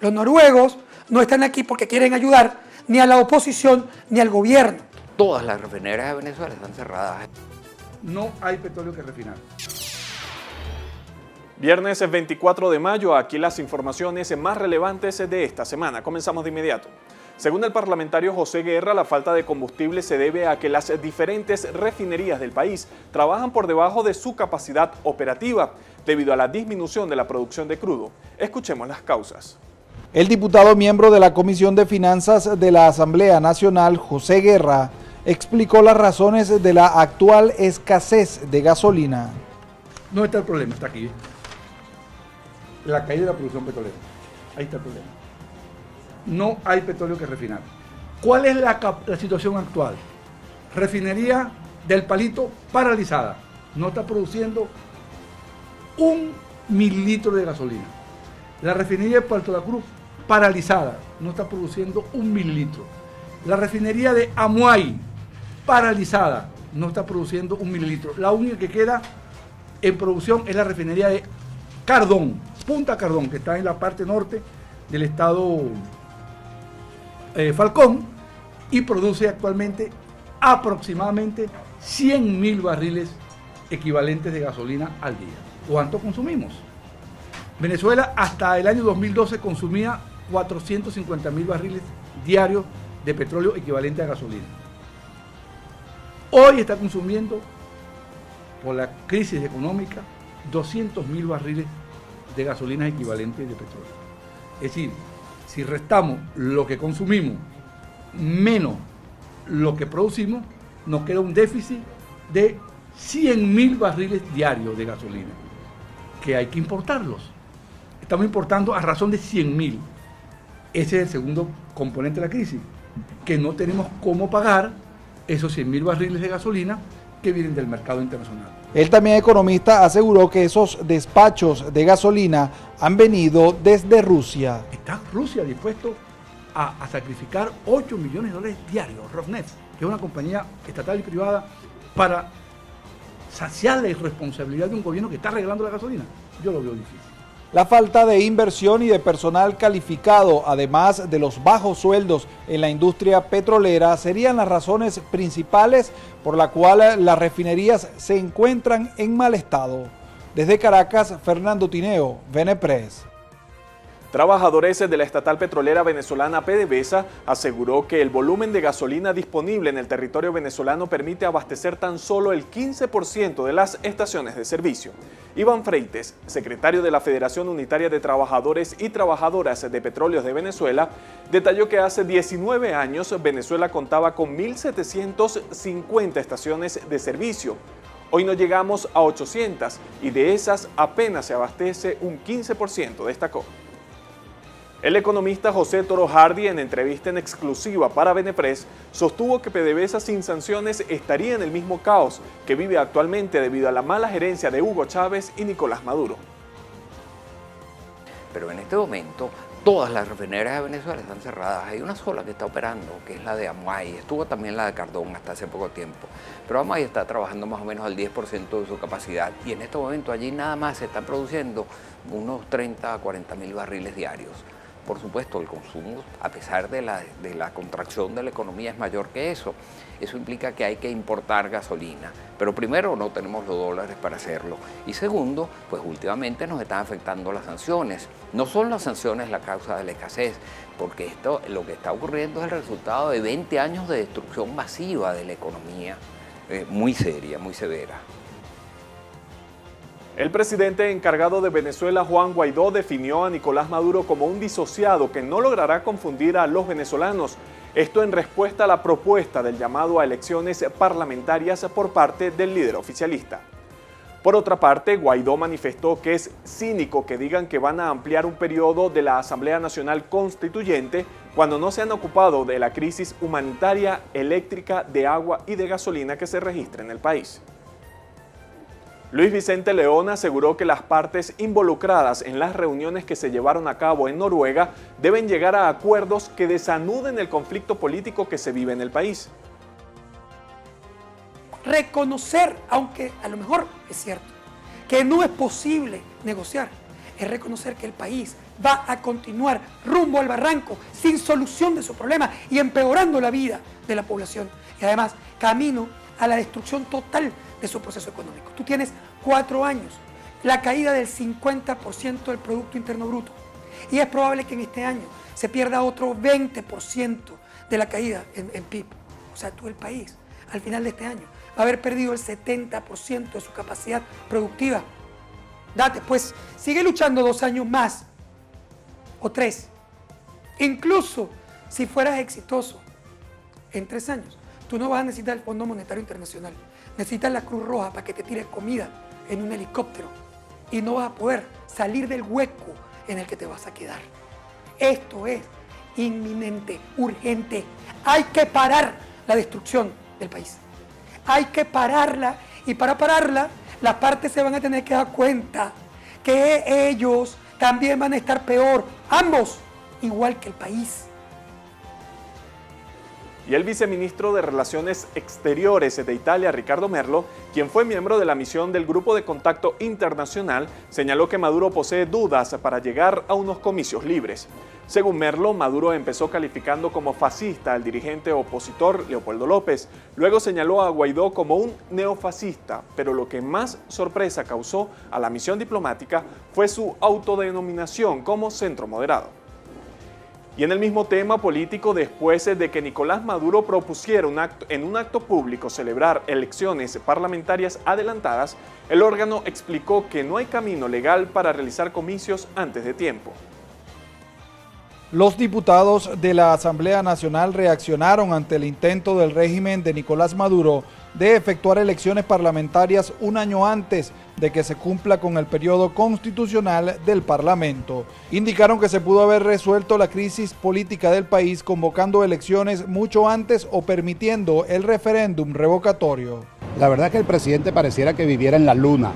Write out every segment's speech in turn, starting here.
Los noruegos no están aquí porque quieren ayudar ni a la oposición ni al gobierno. Todas las refinerías de Venezuela están cerradas. No hay petróleo que refinar. Viernes 24 de mayo, aquí las informaciones más relevantes de esta semana. Comenzamos de inmediato. Según el parlamentario José Guerra, la falta de combustible se debe a que las diferentes refinerías del país trabajan por debajo de su capacidad operativa debido a la disminución de la producción de crudo. Escuchemos las causas. El diputado miembro de la Comisión de Finanzas de la Asamblea Nacional, José Guerra, explicó las razones de la actual escasez de gasolina. No está el problema, está aquí. La caída de la producción petrolera. Ahí está el problema. No hay petróleo que refinar. ¿Cuál es la situación actual? Refinería del Palito paralizada. No está produciendo 1 mililitro de gasolina. La refinería de Puerto La Cruz paralizada. No está produciendo 1 mililitro. La refinería de Amuay paralizada. No está produciendo 1 mililitro. La única que queda en producción es la refinería de Cardón, Punta Cardón, que está en la parte norte del estado Falcón, y produce actualmente aproximadamente 100.000 barriles equivalentes de gasolina al día. ¿Cuánto consumimos? Venezuela hasta el año 2012 consumía 450.000 barriles diarios de petróleo equivalente a gasolina. Hoy está consumiendo, por la crisis económica, 200.000 barriles de gasolina equivalentes de petróleo. Es decir, si restamos lo que consumimos menos lo que producimos, nos queda un déficit de 100.000 barriles diarios de gasolina, que hay que importarlos. Estamos importando a razón de 100.000. Ese es el segundo componente de la crisis, que no tenemos cómo pagar esos 100.000 barriles de gasolina que vienen del mercado internacional. El también economista aseguró que esos despachos de gasolina han venido desde Rusia. Está Rusia dispuesto a sacrificar 8 millones de dólares diarios, Rosneft, que es una compañía estatal y privada, para saciar la irresponsabilidad de un gobierno que está arreglando la gasolina. Yo lo veo difícil. La falta de inversión y de personal calificado, además de los bajos sueldos en la industria petrolera, serían las razones principales por la cual las refinerías se encuentran en mal estado. Desde Caracas, Fernando Tineo, Venepress. Trabajadores de la estatal petrolera venezolana PDVSA aseguró que el volumen de gasolina disponible en el territorio venezolano permite abastecer tan solo el 15% de las estaciones de servicio. Iván Freites, secretario de la Federación Unitaria de Trabajadores y Trabajadoras de Petróleos de Venezuela, detalló que hace 19 años Venezuela contaba con 1.750 estaciones de servicio. Hoy no llegamos a 800 y de esas apenas se abastece un 15%, destacó. El economista José Toro Hardy, en entrevista en exclusiva para Venepress, sostuvo que PDVSA sin sanciones estaría en el mismo caos que vive actualmente debido a la mala gerencia de Hugo Chávez y Nicolás Maduro. Pero en este momento todas las refinerías de Venezuela están cerradas. Hay una sola que está operando, que es la de Amuay. Estuvo también la de Cardón hasta hace poco tiempo. Pero Amuay está trabajando más o menos al 10% de su capacidad. Y en este momento allí nada más se están produciendo unos 30 a 40.000 barriles diarios. Por supuesto, el consumo, a pesar de la contracción de la economía, es mayor que eso. Eso implica que hay que importar gasolina. Pero primero, no tenemos los dólares para hacerlo. Y segundo, pues últimamente nos están afectando las sanciones. No son las sanciones la causa de la escasez, porque esto, lo que está ocurriendo es el resultado de 20 años de destrucción masiva de la economía, muy seria, muy severa. El presidente encargado de Venezuela, Juan Guaidó, definió a Nicolás Maduro como un disociado que no logrará confundir a los venezolanos. Esto en respuesta a la propuesta del llamado a elecciones parlamentarias por parte del líder oficialista. Por otra parte, Guaidó manifestó que es cínico que digan que van a ampliar un periodo de la Asamblea Nacional Constituyente cuando no se han ocupado de la crisis humanitaria, eléctrica, de agua y de gasolina que se registra en el país. Luis Vicente León aseguró que las partes involucradas en las reuniones que se llevaron a cabo en Noruega deben llegar a acuerdos que desanuden el conflicto político que se vive en el país. Reconocer, aunque a lo mejor es cierto, que no es posible negociar, es reconocer que el país va a continuar rumbo al barranco, sin solución de su problema y empeorando la vida de la población. Y además, camino a la destrucción total de su proceso económico. Tú tienes 4 años, la caída del 50% del Producto Interno Bruto. Y es probable que en este año se pierda otro 20% de la caída en PIB. O sea, todo el país, al final de este año, va a haber perdido el 70% de su capacidad productiva. Date, pues, sigue luchando 2 años más, o 3. Incluso si fueras exitoso en 3 años, tú no vas a necesitar el Fondo Monetario Internacional. Necesitas la Cruz Roja para que te tire comida en un helicóptero. Y no vas a poder salir del hueco en el que te vas a quedar. Esto es inminente, urgente. Hay que parar la destrucción del país. Hay que pararla, y para pararla, las partes se van a tener que dar cuenta que ellos también van a estar peor, ambos, igual que el país. Y el viceministro de Relaciones Exteriores de Italia, Riccardo Merlo, quien fue miembro de la misión del Grupo de Contacto Internacional, señaló que Maduro posee dudas para llegar a unos comicios libres. Según Merlo, Maduro empezó calificando como fascista al dirigente opositor Leopoldo López. Luego señaló a Guaidó como un neofascista, pero lo que más sorpresa causó a la misión diplomática fue su autodenominación como centro moderado. Y en el mismo tema político, después de que Nicolás Maduro propusiera en un acto público celebrar elecciones parlamentarias adelantadas, el órgano explicó que no hay camino legal para realizar comicios antes de tiempo. Los diputados de la Asamblea Nacional reaccionaron ante el intento del régimen de Nicolás Maduro de efectuar elecciones parlamentarias un año antes de que se cumpla con el periodo constitucional del Parlamento. Indicaron que se pudo haber resuelto la crisis política del país convocando elecciones mucho antes o permitiendo el referéndum revocatorio. La verdad es que el presidente pareciera que viviera en la luna,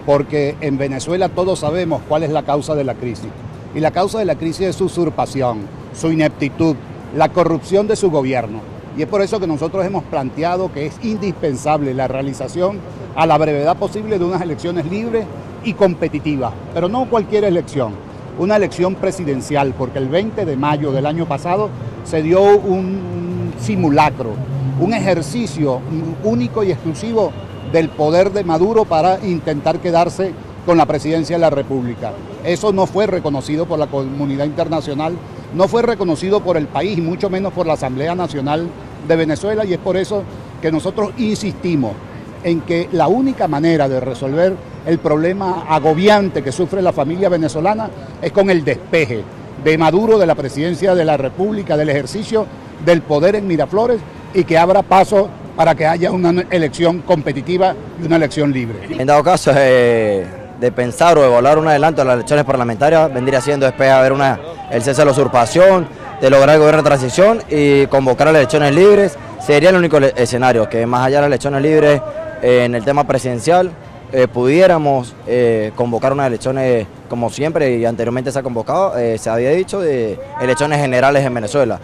porque en Venezuela todos sabemos cuál es la causa de la crisis. Y la causa de la crisis es su usurpación, su ineptitud, la corrupción de su gobierno. Y es por eso que nosotros hemos planteado que es indispensable la realización a la brevedad posible de unas elecciones libres y competitivas, pero no cualquier elección, una elección presidencial, porque el 20 de mayo del año pasado se dio un simulacro, un ejercicio único y exclusivo del poder de Maduro para intentar quedarse con la presidencia de la República. Eso no fue reconocido por la comunidad internacional, no fue reconocido por el país y mucho menos por la Asamblea Nacional de Venezuela, y es por eso que nosotros insistimos en que la única manera de resolver el problema agobiante que sufre la familia venezolana es con el despeje de Maduro de la presidencia de la República, del ejercicio del poder en Miraflores, y que abra paso para que haya una elección competitiva y una elección libre. En dado caso de pensar o evaluar un adelanto a las elecciones parlamentarias, vendría siendo después de haber el cese de la usurpación, de lograr el gobierno de transición y convocar a las elecciones libres. Sería el único escenario, que más allá de las elecciones libres, en el tema presidencial, pudiéramos convocar unas elecciones como siempre y anteriormente se ha convocado, se había dicho, de elecciones generales en Venezuela.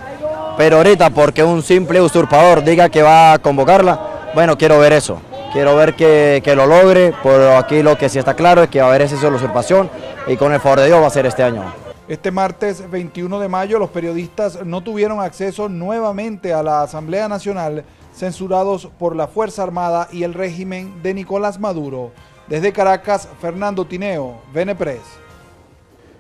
Pero ahorita, porque un simple usurpador diga que va a convocarla, bueno, quiero ver eso. Quiero ver que lo logre, pero aquí lo que sí está claro es que va a haber exceso de usurpación y con el favor de Dios va a ser este año. Este martes 21 de mayo los periodistas no tuvieron acceso nuevamente a la Asamblea Nacional, censurados por la Fuerza Armada y el régimen de Nicolás Maduro. Desde Caracas, Fernando Tineo, Venepress.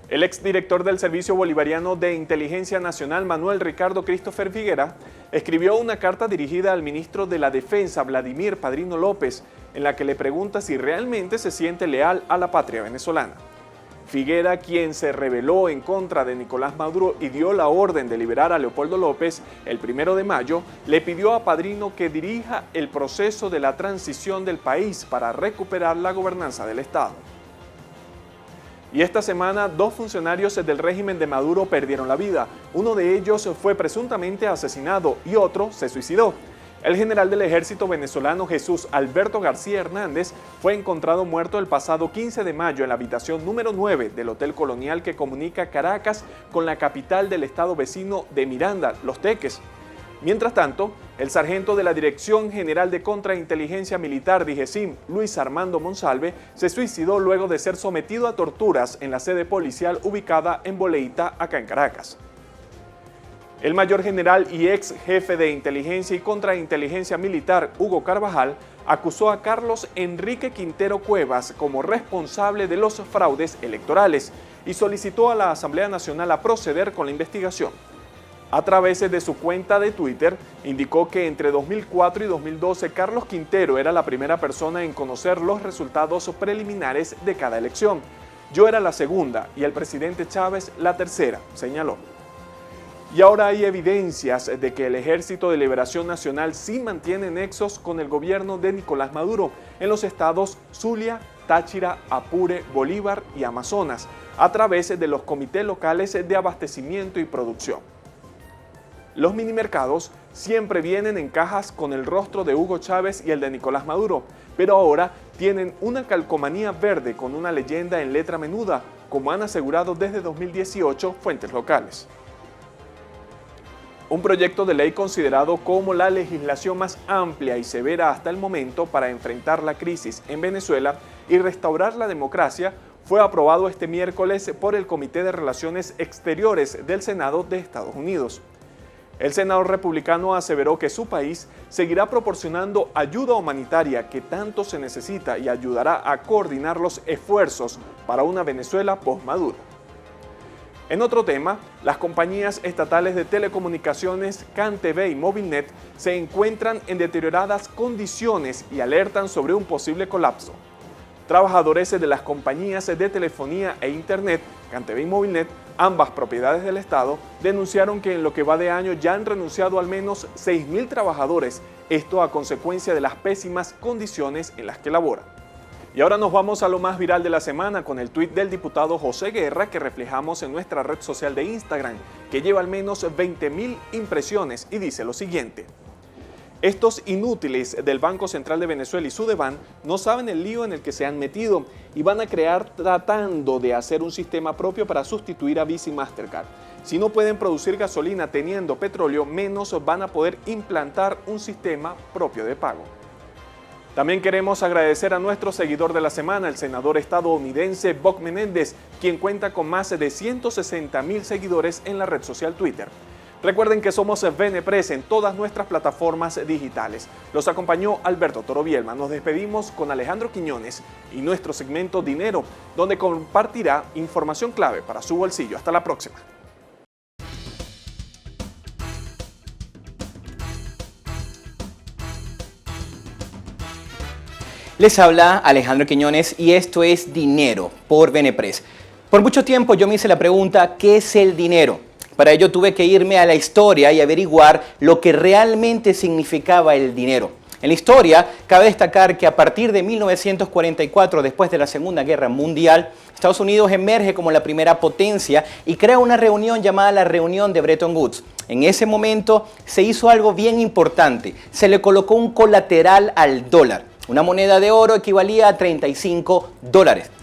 El exdirector del Servicio Bolivariano de Inteligencia Nacional, Manuel Ricardo Christopher Figuera, escribió una carta dirigida al ministro de la Defensa, Vladimir Padrino López, en la que le pregunta si realmente se siente leal a la patria venezolana. Figuera, quien se rebeló en contra de Nicolás Maduro y dio la orden de liberar a Leopoldo López el 1 de mayo, le pidió a Padrino que dirija el proceso de la transición del país para recuperar la gobernanza del Estado. Y esta semana, 2 funcionarios del régimen de Maduro perdieron la vida. Uno de ellos fue presuntamente asesinado y otro se suicidó. El general del ejército venezolano Jesús Alberto García Hernández fue encontrado muerto el pasado 15 de mayo en la habitación número 9 del Hotel Colonial que comunica Caracas con la capital del estado vecino de Miranda, Los Teques. Mientras tanto, el sargento de la Dirección General de Contrainteligencia Militar, DIGESIM, Luis Armando Monsalve, se suicidó luego de ser sometido a torturas en la sede policial ubicada en Boleíta, acá en Caracas. El mayor general y ex jefe de inteligencia y contrainteligencia militar, Hugo Carvajal, acusó a Carlos Enrique Quintero Cuevas como responsable de los fraudes electorales y solicitó a la Asamblea Nacional a proceder con la investigación. A través de su cuenta de Twitter, indicó que entre 2004 y 2012 Carlos Quintero era la primera persona en conocer los resultados preliminares de cada elección. Yo era la segunda y el presidente Chávez la tercera, señaló. Y ahora hay evidencias de que el Ejército de Liberación Nacional sí mantiene nexos con el gobierno de Nicolás Maduro en los estados Zulia, Táchira, Apure, Bolívar y Amazonas, a través de los comités locales de abastecimiento y producción. Los minimercados siempre vienen en cajas con el rostro de Hugo Chávez y el de Nicolás Maduro, pero ahora tienen una calcomanía verde con una leyenda en letra menuda, como han asegurado desde 2018 fuentes locales. Un proyecto de ley considerado como la legislación más amplia y severa hasta el momento para enfrentar la crisis en Venezuela y restaurar la democracia fue aprobado este miércoles por el Comité de Relaciones Exteriores del Senado de Estados Unidos. El senador republicano aseveró que su país seguirá proporcionando ayuda humanitaria que tanto se necesita y ayudará a coordinar los esfuerzos para una Venezuela post-Maduro. En otro tema, las compañías estatales de telecomunicaciones CanTV y Movilnet se encuentran en deterioradas condiciones y alertan sobre un posible colapso. Trabajadores de las compañías de telefonía e internet, CanTV y Movilnet, ambas propiedades del Estado, denunciaron que en lo que va de año ya han renunciado al menos 6.000 trabajadores, esto a consecuencia de las pésimas condiciones en las que laboran. Y ahora nos vamos a lo más viral de la semana con el tuit del diputado José Guerra que reflejamos en nuestra red social de Instagram, que lleva al menos 20.000 impresiones y dice lo siguiente: estos inútiles del Banco Central de Venezuela y Sudeban no saben el lío en el que se han metido y van a crear tratando de hacer un sistema propio para sustituir a Visa y Mastercard. Si no pueden producir gasolina teniendo petróleo, menos van a poder implantar un sistema propio de pago. También queremos agradecer a nuestro seguidor de la semana, el senador estadounidense Bob Menéndez, quien cuenta con más de 160.000 seguidores en la red social Twitter. Recuerden que somos Venepress en todas nuestras plataformas digitales. Los acompañó Alberto Toro Bielma. Nos despedimos con Alejandro Quiñones y nuestro segmento Dinero, donde compartirá información clave para su bolsillo. Hasta la próxima. Les habla Alejandro Quiñones y esto es Dinero por Venepress. Por mucho tiempo yo me hice la pregunta, ¿qué es el dinero? Para ello tuve que irme a la historia y averiguar lo que realmente significaba el dinero. En la historia, cabe destacar que a partir de 1944, después de la Segunda Guerra Mundial, Estados Unidos emerge como la primera potencia y crea una reunión llamada la Reunión de Bretton Woods. En ese momento se hizo algo bien importante, se le colocó un colateral al dólar. Una moneda de oro equivalía a $35.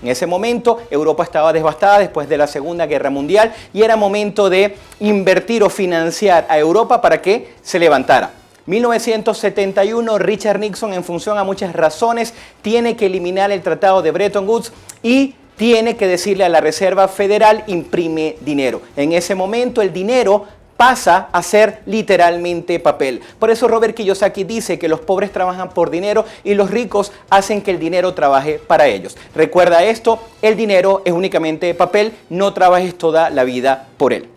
En ese momento, Europa estaba devastada después de la Segunda Guerra Mundial y era momento de invertir o financiar a Europa para que se levantara. 1971, Richard Nixon, en función a muchas razones, tiene que eliminar el Tratado de Bretton Woods y tiene que decirle a la Reserva Federal, imprime dinero. En ese momento, el dinero pasa a ser literalmente papel. Por eso Robert Kiyosaki dice que los pobres trabajan por dinero y los ricos hacen que el dinero trabaje para ellos. Recuerda esto, el dinero es únicamente papel, no trabajes toda la vida por él.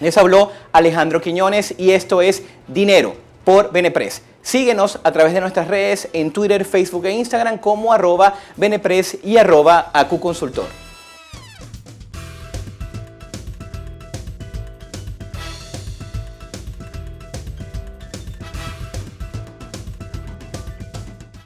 Les habló Alejandro Quiñones y esto es Dinero por Venepress. Síguenos a través de nuestras redes en Twitter, Facebook e Instagram como @Venepress y @AcuConsultor.